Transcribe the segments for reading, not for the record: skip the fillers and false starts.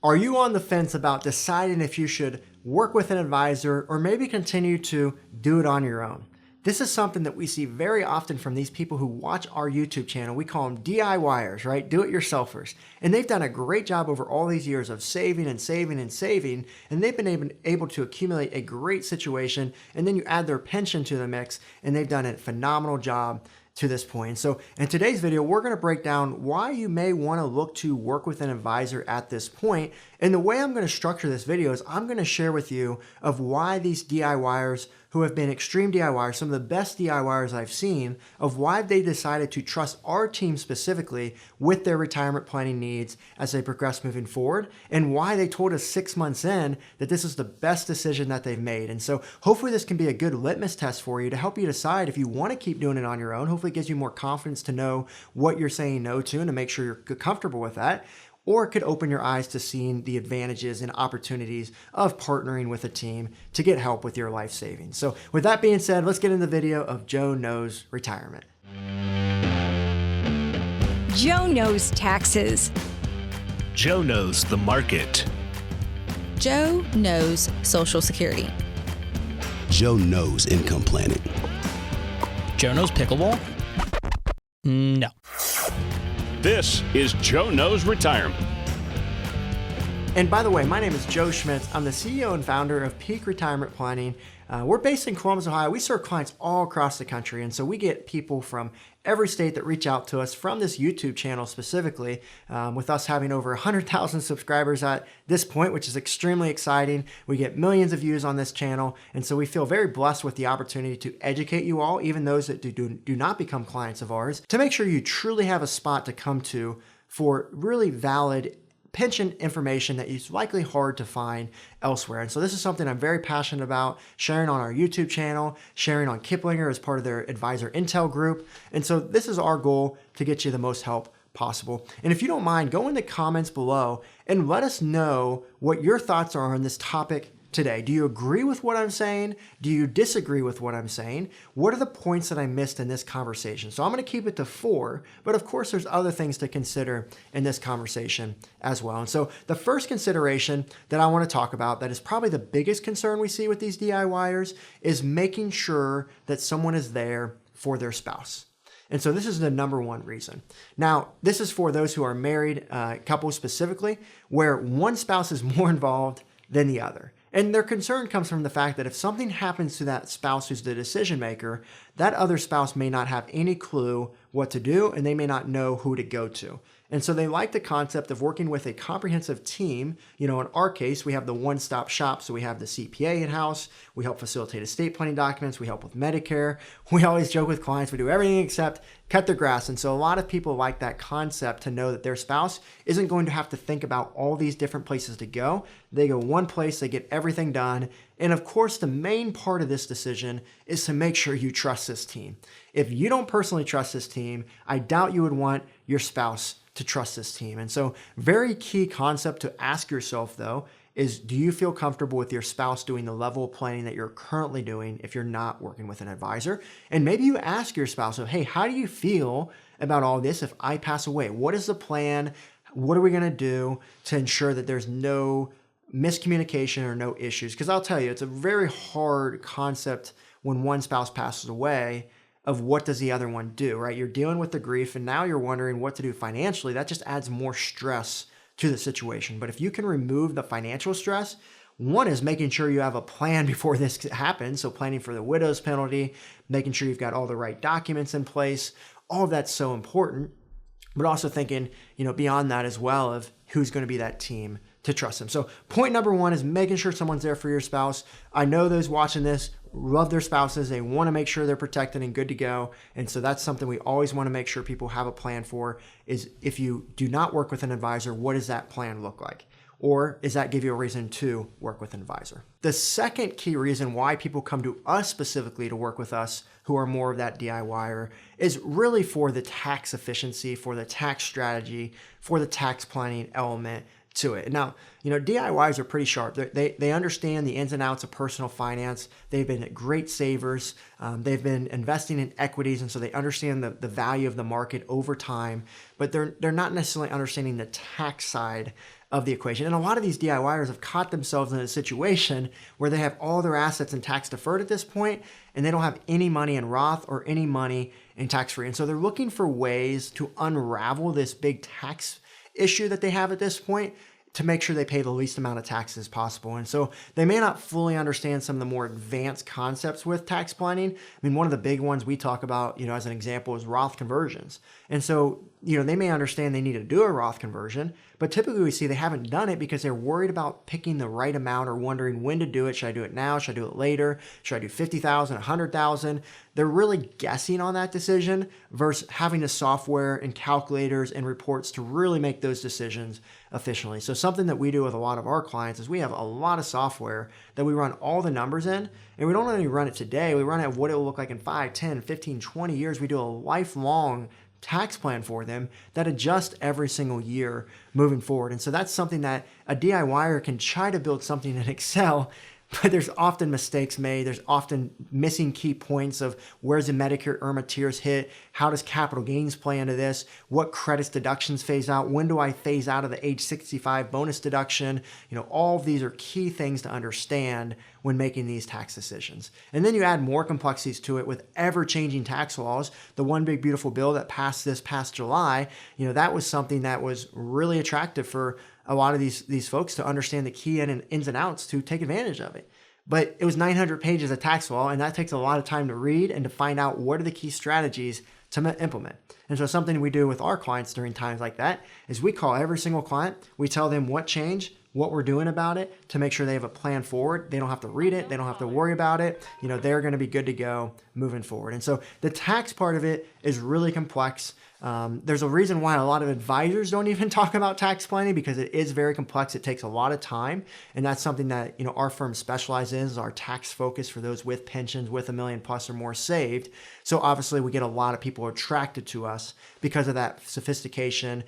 Are you on the fence about deciding if you should work with an advisor or maybe continue to do it on your own? This is something that we see very often from these people who watch our YouTube channel. We call them DIYers, right? Do-it-yourselfers. And they've done a great job over all these years of saving and saving and saving, and they've been able to accumulate a great situation, and then you add their pension to the mix, and they've done a phenomenal job to this point. So in today's video, we're going to break down why you may want to look to work with an advisor at this point. And the way I'm going to structure this video is I'm going to share with you of why these DIYers who have been extreme DIYers, some of the best DIYers I've seen, of why they decided to trust our team specifically with their retirement planning needs as they progress moving forward, and why they told us 6 months in that this is the best decision that they've made. And so hopefully this can be a good litmus test for you to help you decide if you want to keep doing it on your own. Hopefully it gives you more confidence to know what you're saying no to and to make sure you're comfortable with that. Or it could open your eyes to seeing the advantages and opportunities of partnering with a team to get help with your life savings. So with that being said, let's get into the video of Joe Knows Retirement. Joe knows taxes. Joe knows the market. Joe knows Social Security. Joe knows income planning. Joe knows pickleball? No. This is Joe Knows Retirement. And by the way, my name is Joe Schmitz. I'm the CEO and founder of Peak Retirement Planning. We're based in Columbus, Ohio. We serve clients all across the country. And so we get people from every state that reach out to us from this YouTube channel specifically, with us having over 100,000 subscribers at this point, which is extremely exciting. We get millions of views on this channel. And so we feel very blessed with the opportunity to educate you all, even those that do not become clients of ours, to make sure you truly have a spot to come to for really valid pension information that is likely hard to find elsewhere. And so this is something I'm very passionate about, sharing on our YouTube channel, sharing on Kiplinger as part of their advisor intel group. And so this is our goal, to get you the most help possible. And if you don't mind, go in the comments below and let us know what your thoughts are on this topic today. Do you agree with what I'm saying? Do you disagree with what I'm saying? What are the points that I missed in this conversation? So I'm going to keep it to 4, but of course there's other things to consider in this conversation as well. And so the first consideration that I want to talk about, that is probably the biggest concern we see with these DIYers, is making sure that someone is there for their spouse. And so this is the number one reason. Now, this is for those who are married couples specifically, where one spouse is more involved than the other. And their concern comes from the fact that if something happens to that spouse who's the decision maker, that other spouse may not have any clue what to do, and they may not know who to go to. And so they like the concept of working with a comprehensive team. You know, in our case, we have the one-stop shop. So we have the CPA in-house. We help facilitate estate planning documents. We help with Medicare. We always joke with clients, we do everything except cut the grass. And so a lot of people like that concept, to know that their spouse isn't going to have to think about all these different places to go. They go one place, they get everything done. And of course, the main part of this decision is to make sure you trust this team. If you don't personally trust this team, I doubt you would want your spouse to trust this team. And so very key concept to ask yourself though is, do you feel comfortable with your spouse doing the level of planning that you're currently doing if you're not working with an advisor? And maybe you ask your spouse, hey, how do you feel about all this if I pass away? What is the plan? What are we going to do to ensure that there's no miscommunication or no issues? Because I'll tell you, it's a very hard concept when one spouse passes away, of what does the other one do, right? You're dealing with the grief and now you're wondering what to do financially. That just adds more stress to the situation. But if you can remove the financial stress, one is making sure you have a plan before this happens. So planning for the widow's penalty, making sure you've got all the right documents in place. All of that's so important. But also thinking, beyond that as well, of who's going to be that team to trust them. So point number 1 is making sure someone's there for your spouse. I know those watching this love their spouses. They want to make sure they're protected and good to go. And so that's something we always want to make sure people have a plan for, is if you do not work with an advisor, what does that plan look like? Or does that give you a reason to work with an advisor? The second key reason why people come to us specifically to work with us, who are more of that DIYer, is really for the tax efficiency, for the tax strategy, for the tax planning element to it. Now, DIYs are pretty sharp. They understand the ins and outs of personal finance. They've been great savers. They've been investing in equities, and so they understand the value of the market over time, but they're not necessarily understanding the tax side of the equation. And a lot of these DIYers have caught themselves in a situation where they have all their assets in tax deferred at this point, and they don't have any money in Roth or any money in tax free. And so they're looking for ways to unravel this big tax issue that they have at this point to make sure they pay the least amount of taxes possible. And so they may not fully understand some of the more advanced concepts with tax planning. I mean, one of the big ones we talk about, as an example, is Roth conversions. And so, they may understand they need to do a Roth conversion, but typically we see they haven't done it because they're worried about picking the right amount or wondering when to do it. Should I do it now? Should I do it later? Should I do 50,000, 100,000? They're really guessing on that decision versus having the software and calculators and reports to really make those decisions efficiently. So something that we do with a lot of our clients is we have a lot of software that we run all the numbers in, and we don't only run it today, we run it what it will look like in 5, 10, 15, 20 years. We do a lifelong tax plan for them that adjusts every single year moving forward. And so that's something that a DIYer can try to build something in Excel, but there's often mistakes made. There's often missing key points of where's the Medicare IRMA tiers hit? How does capital gains play into this? What credits deductions phase out? When do I phase out of the age 65 bonus deduction? All of these are key things to understand when making these tax decisions. And then you add more complexities to it with ever-changing tax laws. The one big beautiful bill that passed this past July, that was something that was really attractive for a lot of these folks to understand the key ins and outs to take advantage of it. But it was 900 pages of tax law, and that takes a lot of time to read and to find out what are the key strategies to implement. And so something we do with our clients during times like that is we call every single client, we tell them what changed, what we're doing about it to make sure they have a plan forward. They don't have to read it. They don't have to worry about it. They're going to be good to go moving forward. And so the tax part of it is really complex. There's a reason why a lot of advisors don't even talk about tax planning because it is very complex. It takes a lot of time. And that's something that, our firm specializes in, is our tax focus for those with pensions with $1 million plus or more saved. So obviously we get a lot of people attracted to us because of that sophistication,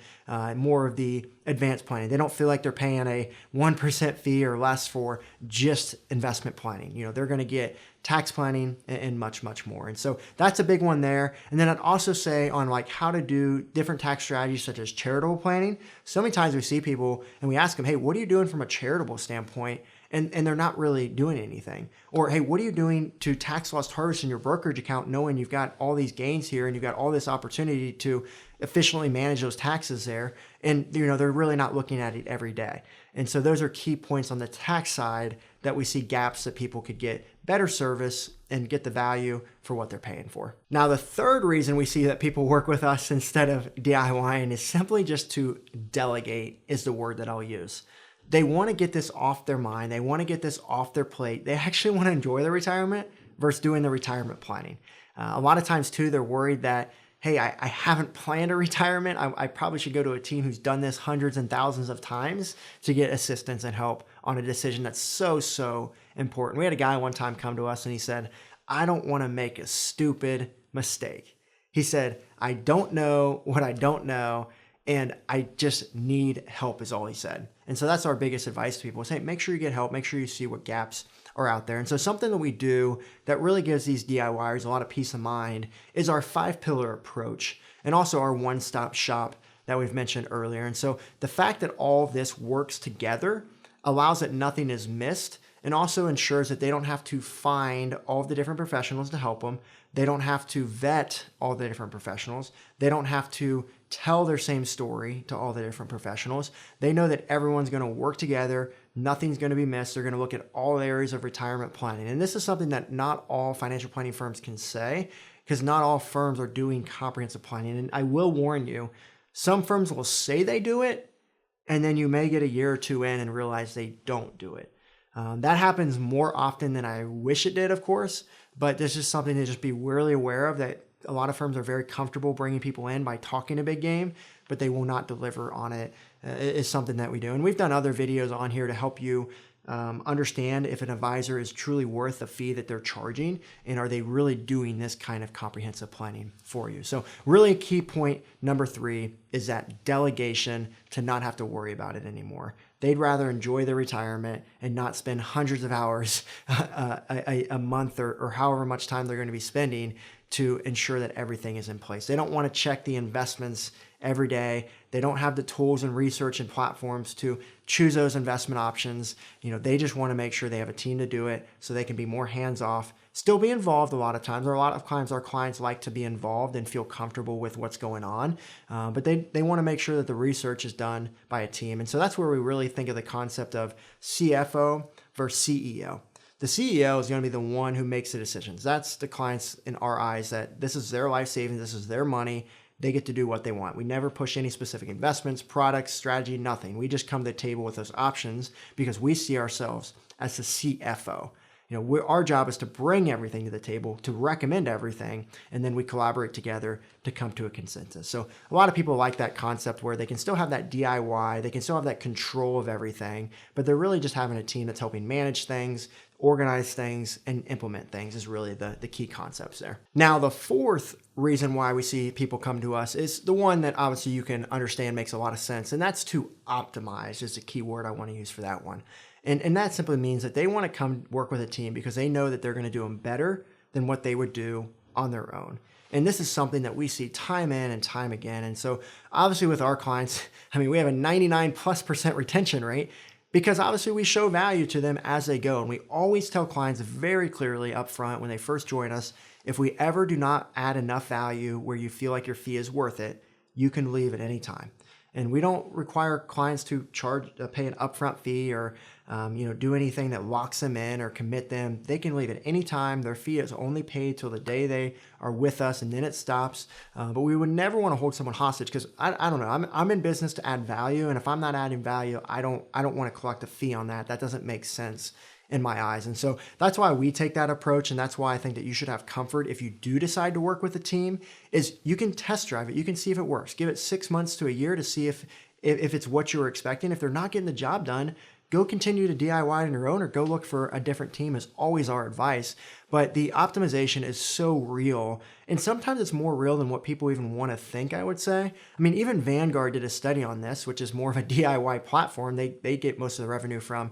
more of the advanced planning. They don't feel like they're paying a 1% fee or less for just investment planning. They're going to get tax planning and much, much more. And so that's a big one there. And then I'd also say on how to do different tax strategies such as charitable planning. So many times we see people and we ask them, hey, what are you doing from a charitable standpoint? And they're not really doing anything. Or, hey, what are you doing to tax loss harvest in your brokerage account knowing you've got all these gains here and you've got all this opportunity to efficiently manage those taxes there? And, they're really not looking at it every day. And so those are key points on the tax side that we see gaps that people could get better service and get the value for what they're paying for. Now, the third reason we see that people work with us instead of DIYing is simply just to delegate is the word that I'll use. They want to get this off their mind. They want to get this off their plate. They actually want to enjoy their retirement versus doing the retirement planning. A lot of times too, they're worried that, hey, I haven't planned a retirement. I probably should go to a team who's done this hundreds and thousands of times to get assistance and help on a decision that's so important. We had a guy one time come to us and he said, I don't want to make a stupid mistake. He said, I don't know what I don't know, and I just need help is all he said. And so that's our biggest advice to people is, hey, make sure you get help. Make sure you see what gaps are out there. And so something that we do that really gives these DIYers a lot of peace of mind is our 5-pillar approach and also our one-stop shop that we've mentioned earlier. And so the fact that all this works together allows that nothing is missed and also ensures that they don't have to find all the different professionals to help them. They don't have to vet all the different professionals. They don't have to tell their same story to all the different professionals. They know that everyone's going to work together. Nothing's going to be missed. They're going to look at all areas of retirement planning. And this is something that not all financial planning firms can say because not all firms are doing comprehensive planning. And I will warn you, some firms will say they do it, and then you may get a year or two in and realize they don't do it. That happens more often than I wish it did, of course, but this is something to just be really aware of, that a lot of firms are very comfortable bringing people in by talking a big game, but they will not deliver on it. It's something that we do. And we've done other videos on here to help you understand if an advisor is truly worth the fee that they're charging, and are they really doing this kind of comprehensive planning for you. So really key point number 3 is that delegation, to not have to worry about it anymore. They'd rather enjoy their retirement and not spend hundreds of hours a month or however much time they're going to be spending to ensure that everything is in place. They don't want to check the investments every day. They don't have the tools and research and platforms to choose those investment options. They just want to make sure they have a team to do it so they can be more hands-off, still be involved a lot of times. Or a lot of times our clients like to be involved and feel comfortable with what's going on. But they want to make sure that the research is done by a team. And so that's where we really think of the concept of CFO versus CEO. The CEO is going to be the one who makes the decisions. That's the clients in our eyes, that this is their life savings, this is their money. They get to do what they want. We never push any specific investments, products, strategy, nothing. We just come to the table with those options because we see ourselves as the CFO. Our job is to bring everything to the table, to recommend everything, and then we collaborate together to come to a consensus. So a lot of people like that concept where they can still have that DIY, they can still have that control of everything, but they're really just having a team that's helping manage things, organize things, and implement things is really the key concepts there. Now, the fourth reason why we see people come to us is the one that obviously you can understand makes a lot of sense, and that's to optimize is the key word I want to use for that one. And that simply means that they want to come work with a team because they know that they're going to do them better than what they would do on their own. And this is something that we see time in and time again. And so obviously with our clients, we have a 99+% retention rate because obviously we show value to them as they go. And we always tell clients very clearly up front when they first join us, if we ever do not add enough value where you feel like your fee is worth it, you can leave at any time. And we don't require clients to pay an upfront fee or do anything that locks them in or commit them. They can leave at any time. Their fee is only paid till the day they are with us, and then it stops. But we would never want to hold someone hostage because I don't know. I'm in business to add value, and if I'm not adding value, I don't want to collect a fee on that. That doesn't make sense in my eyes. And so that's why we take that approach. And that's why I think that you should have comfort if you do decide to work with a team is you can test drive it. You can see if it works. Give it 6 months to a year to see if it's what you were expecting. If they're not getting the job done, go continue to DIY on your own or go look for a different team is always our advice. But the optimization is so real. And sometimes it's more real than what people even want to think, I would say. Even Vanguard did a study on this, which is more of a DIY platform. They get most of the revenue from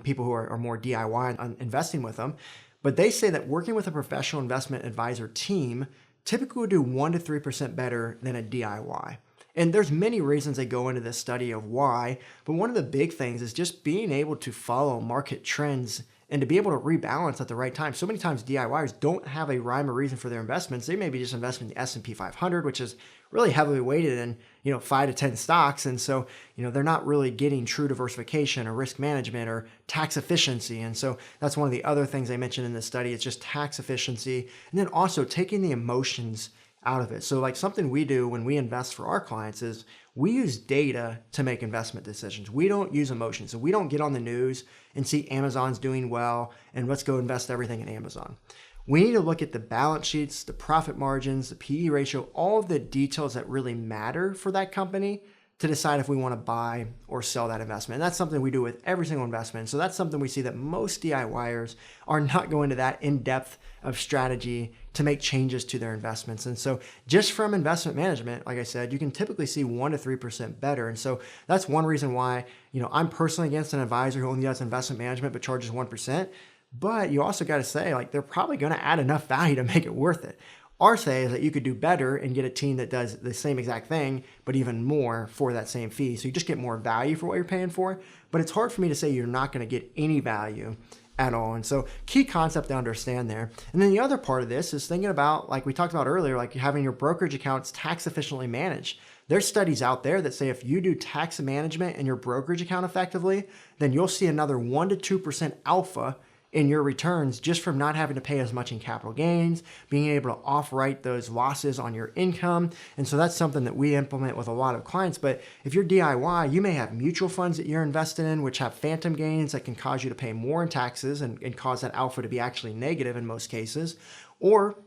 people who are more DIY on investing with them. But they say that working with a professional investment advisor team typically would do 1% to 3% better than a DIY. And there's many reasons they go into this study of why, but one of the big things is just being able to follow market trends and to be able to rebalance at the right time. So many times DIYers don't have a rhyme or reason for their investments. They maybe just invest in the S&P 500, which is really heavily weighted in 5 to 10 stocks. And so, they're not really getting true diversification or risk management or tax efficiency. And so that's one of the other things they mentioned in this study. It's just tax efficiency. And then also taking the emotions out of it. So like something we do when we invest for our clients is we use data to make investment decisions. We don't use emotions. So we don't get on the news and see Amazon's doing well and let's go invest everything in Amazon. We need to look at the balance sheets, the profit margins, the PE ratio, all of the details that really matter for that company to decide if we want to buy or sell that investment. And that's something we do with every single investment. So that's something we see that most DIYers are not going to that in-depth of strategy to make changes to their investments. And so just from investment management, like I said, you can typically see 1% to 3% better. And so that's one reason why, I'm personally against an advisor who only does investment management but charges 1%. But you also got to say, they're probably going to add enough value to make it worth it. Our say is that you could do better and get a team that does the same exact thing, but even more for that same fee. So you just get more value for what you're paying for. But it's hard for me to say you're not going to get any value at all. And so key concept to understand there. And then the other part of this is thinking about, like we talked about earlier, like having your brokerage accounts tax efficiently managed. There's studies out there that say if you do tax management in your brokerage account effectively, then you'll see another 1% to 2% alpha in your returns just from not having to pay as much in capital gains, being able to off-write those losses on your income. And so that's something that we implement with a lot of clients. But if you're DIY, you may have mutual funds that you're invested in, which have phantom gains that can cause you to pay more in taxes and cause that alpha to be actually negative in most cases. Or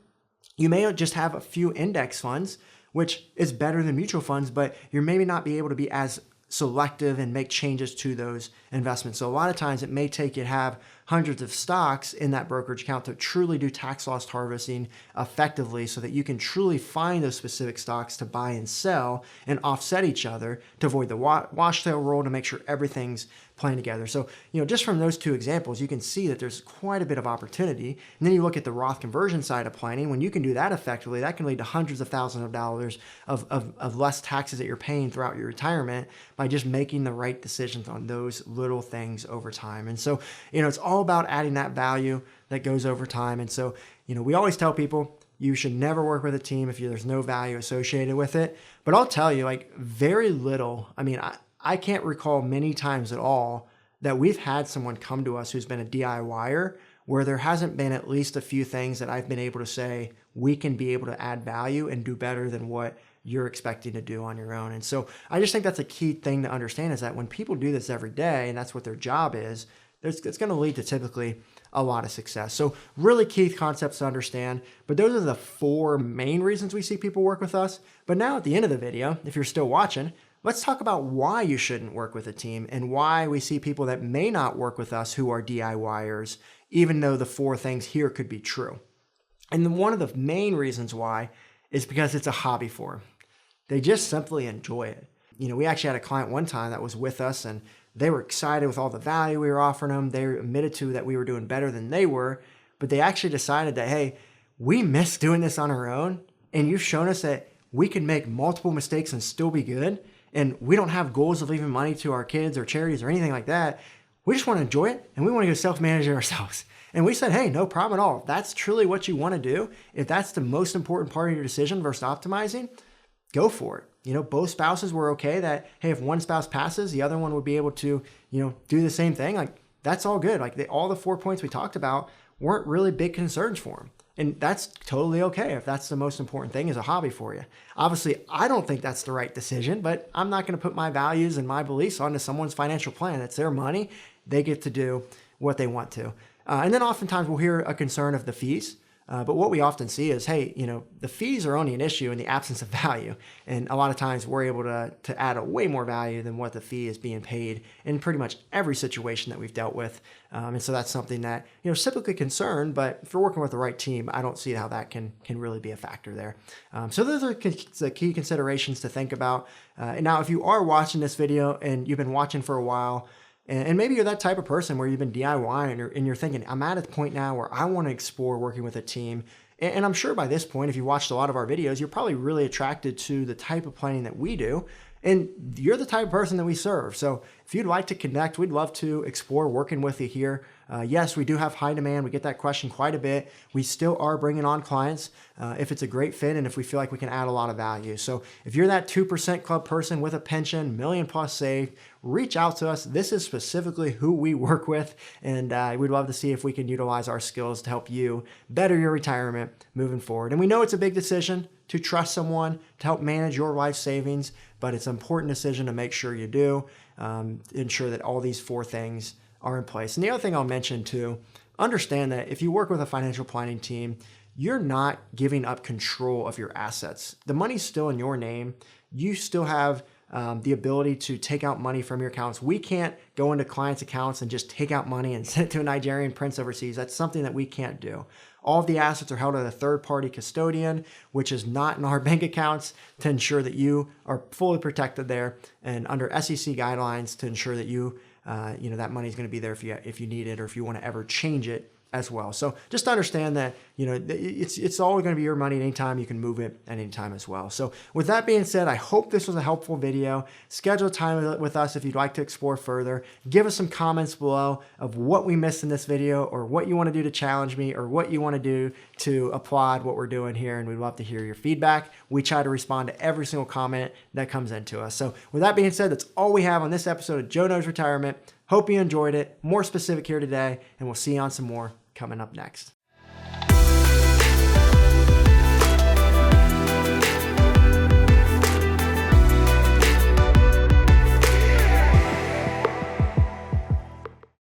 you may just have a few index funds, which is better than mutual funds, but you're maybe not be able to be as selective and make changes to those investments. So a lot of times it may take you to have hundreds of stocks in that brokerage account to truly do tax loss harvesting effectively so that you can truly find those specific stocks to buy and sell and offset each other to avoid the wash sale rule to make sure everything's plan together. So, just from those two examples, you can see that there's quite a bit of opportunity. And then you look at the Roth conversion side of planning. When you can do that effectively, that can lead to hundreds of thousands of dollars of less taxes that you're paying throughout your retirement by just making the right decisions on those little things over time. And so, it's all about adding that value that goes over time. And so, we always tell people, you should never work with a team if there's no value associated with it. But I'll tell you, very little. I can't recall many times at all that we've had someone come to us who's been a DIYer where there hasn't been at least a few things that I've been able to say, we can be able to add value and do better than what you're expecting to do on your own. And so I just think that's a key thing to understand, is that when people do this every day and that's what their job is, it's going to lead to typically a lot of success. So really key concepts to understand, but those are the 4 main reasons we see people work with us. But now at the end of the video, if you're still watching, let's talk about why you shouldn't work with a team and why we see people that may not work with us who are DIYers, even though the 4 things here could be true. And then one of the main reasons why is because it's a hobby for them. They just simply enjoy it. We actually had a client one time that was with us and they were excited with all the value we were offering them. They admitted to that we were doing better than they were, but they actually decided that, hey, we miss doing this on our own, and you've shown us that we can make multiple mistakes and still be good, and we don't have goals of leaving money to our kids or charities or anything like that. We just want to enjoy it, and we want to go self-manage it ourselves. And we said, hey, no problem at all. If that's truly what you want to do, if that's the most important part of your decision versus optimizing, go for it. Both spouses were okay that, hey, if one spouse passes, the other one would be able to, do the same thing. That's all good. All the 4 points we talked about weren't really big concerns for them. And that's totally okay if that's the most important thing is a hobby for you. Obviously, I don't think that's the right decision, but I'm not going to put my values and my beliefs onto someone's financial plan. It's their money. They get to do what they want to. And then oftentimes we'll hear a concern of the fees. But what we often see is, hey, the fees are only an issue in the absence of value. And a lot of times we're able to add a way more value than what the fee is being paid in pretty much every situation that we've dealt with. And so that's something that, typically concerned, but if you're working with the right team, I don't see how that can really be a factor there. So those are the key considerations to think about. Now, if you are watching this video and you've been watching for a while, and maybe you're that type of person where you've been DIYing and you're thinking, I'm at a point now where I want to explore working with a team. And I'm sure by this point, if you watched a lot of our videos, you're probably really attracted to the type of planning that we do. And you're the type of person that we serve. So if you'd like to connect, we'd love to explore working with you here. Yes, we do have high demand. We get that question quite a bit. We still are bringing on clients if it's a great fit and if we feel like we can add a lot of value. So if you're that 2% club person with a pension, million plus saved, reach out to us. This is specifically who we work with, and we'd love to see if we can utilize our skills to help you better your retirement moving forward. And we know it's a big decision to trust someone to help manage your life savings, but it's an important decision to make sure you do, ensure that all these 4 things are in place. And the other thing I'll mention too, understand that if you work with a financial planning team, you're not giving up control of your assets. The money's still in your name. You still have the ability to take out money from your accounts. We can't go into clients' accounts and just take out money and send it to a Nigerian prince overseas. That's something that we can't do. All of the assets are held at a third-party custodian, which is not in our bank accounts, to ensure that you are fully protected there, and under SEC guidelines to ensure that that money is going to be there if you need it or if you want to ever change it as well. So just understand that, it's all going to be your money at any time. You can move it at any time as well. So with that being said, I hope this was a helpful video. Schedule time with us if you'd like to explore further. Give us some comments below of what we missed in this video or what you want to do to challenge me or what you want to do to applaud what we're doing here. And we'd love to hear your feedback. We try to respond to every single comment that comes into us. So with that being said, that's all we have on this episode of Joe Knows Retirement. Hope you enjoyed it. More specific here today, and we'll see you on some more coming up next.